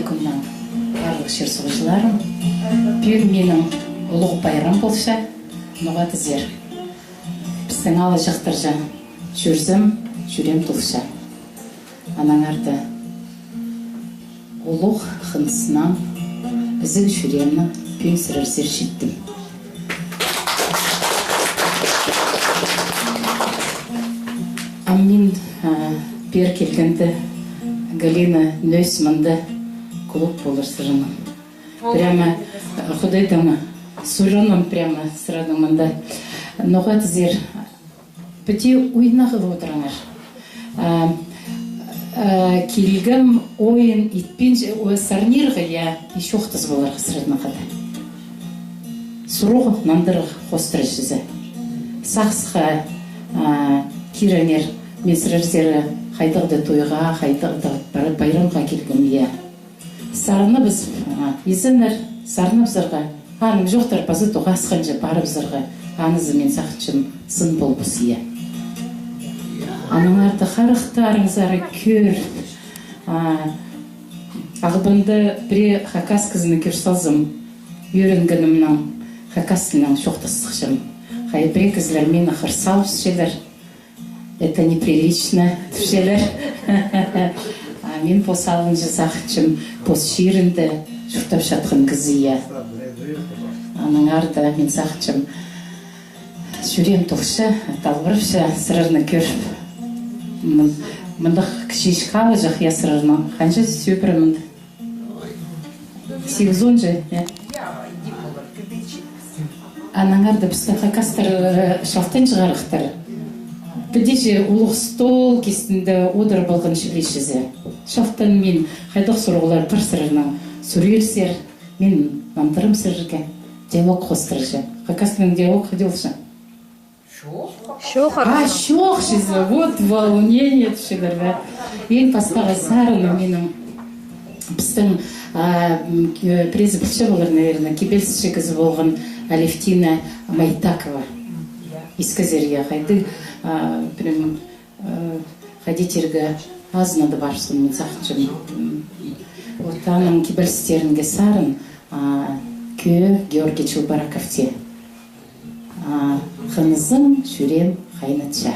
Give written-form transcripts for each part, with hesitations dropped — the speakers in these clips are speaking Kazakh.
күннің барлық шер соғышыларым. Бүгін менің ұлық байрам болса, ноға тізер. Біздің алы жақтыржа жүрем тұлша. Анаңарды ұлық қынысынан үзіл жүремнің пүйін сірірсер жеттім. Мен бер келгенді Галина Нөсманды клуб болыр сырының. Прямо Худайдама Сураным прямо сырадымында. Ноға тізер біте ойына қылы отыраңар. Келгім ойын итпен сарнирға я еще оқтыз болар сырадына қада. Сұруғы нандырық қостыры жүзі. Сақсыға киранер мен сырырсері қайдығды тойға, қайдығды байрамға келгім е. Сарыны біз езінір, сарыны бұзырға, аның жоқтар базы тоға асқанжы бары бұзырға, анызы мен сақытшым сын бол бұс е. Аныңарды қарықтарыңызары көр. Ағыбынды біре хакас кізіні көр салзым, үйренгінімнің хакас тілінің шоқтасықшым. Қай біре кізілер мені қырсал шелер. Это неприлично, түшелер. Мен посалын жасақчым, пос ширінді жұртап шатқын кізі. Аныңарды мен сақчым жүрем тұқшы, талбырыпшы сырырны көріп. Мұндық кішеш қалы жақ я сырырны. Қанша сөпірі мұнды? 8-10 жай. Аныңарды бізді қақастыр шалттан шығарықтыр. Підеше ұлық стол кестінді одыр болған шілешізі. Шафтан мен қайдық сұрғылар бір сырырынан сүрелсер, мен мамдырым сырырға диалог қостырышы. Қақастының диалог қадылшы? Шоқ. Шоқ шізі, вот волнение түшілер. Ең паспаға сарыны менің біздің презі бұлшы болыр, наверное, кебелсіші кізі болған Алевтина Майтакова. Исказерия қайды. Прям ходителерге азынады бар сонымен сақыншым. Вот аның кебелстерінге сарын кө Георгий Чулбараковте. Қынызым жүрем қайнатша.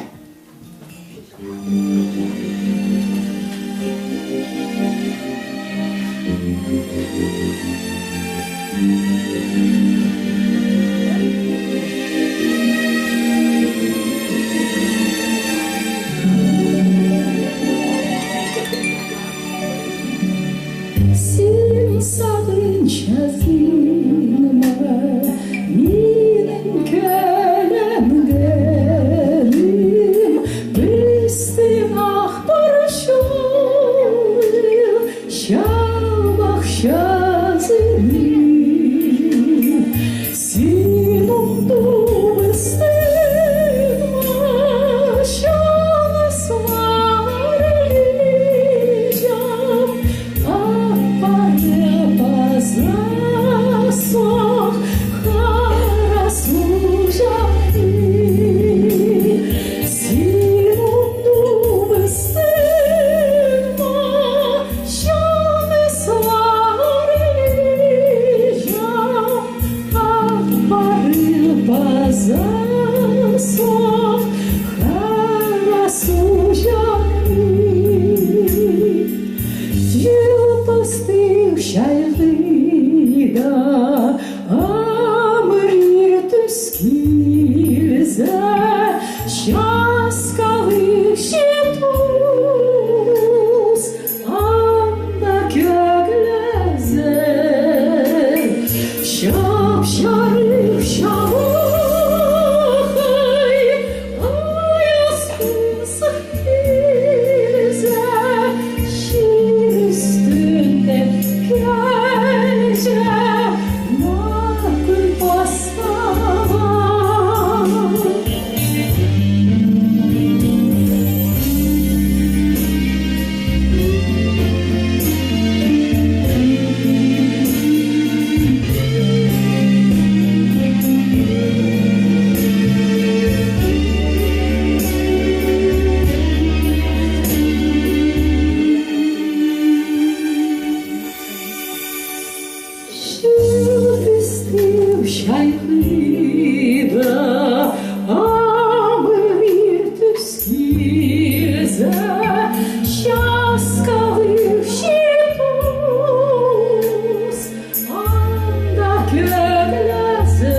Şayrıda amir tüskize şaskalı şitus anda köglezer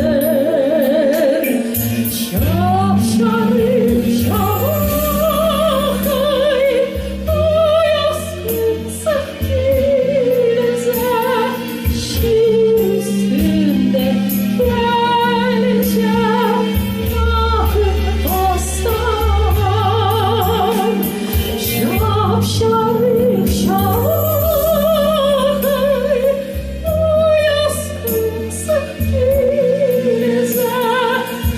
şapşarı şahay uyasın sıkkize şir üstünde gelce akıp aslan şapşarı şahay uyasın sıkkize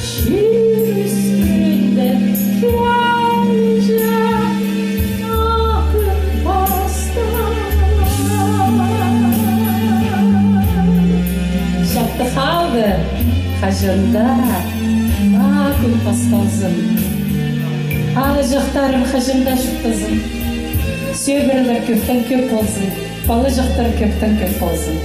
şir üstünde gelce akıp aslan Şaptıxaldı xajında akın pastazım Ağıcıqtarım xajında şıqtızım Söybірілер көптен көп болсын Балыжықтар көптен көп болсын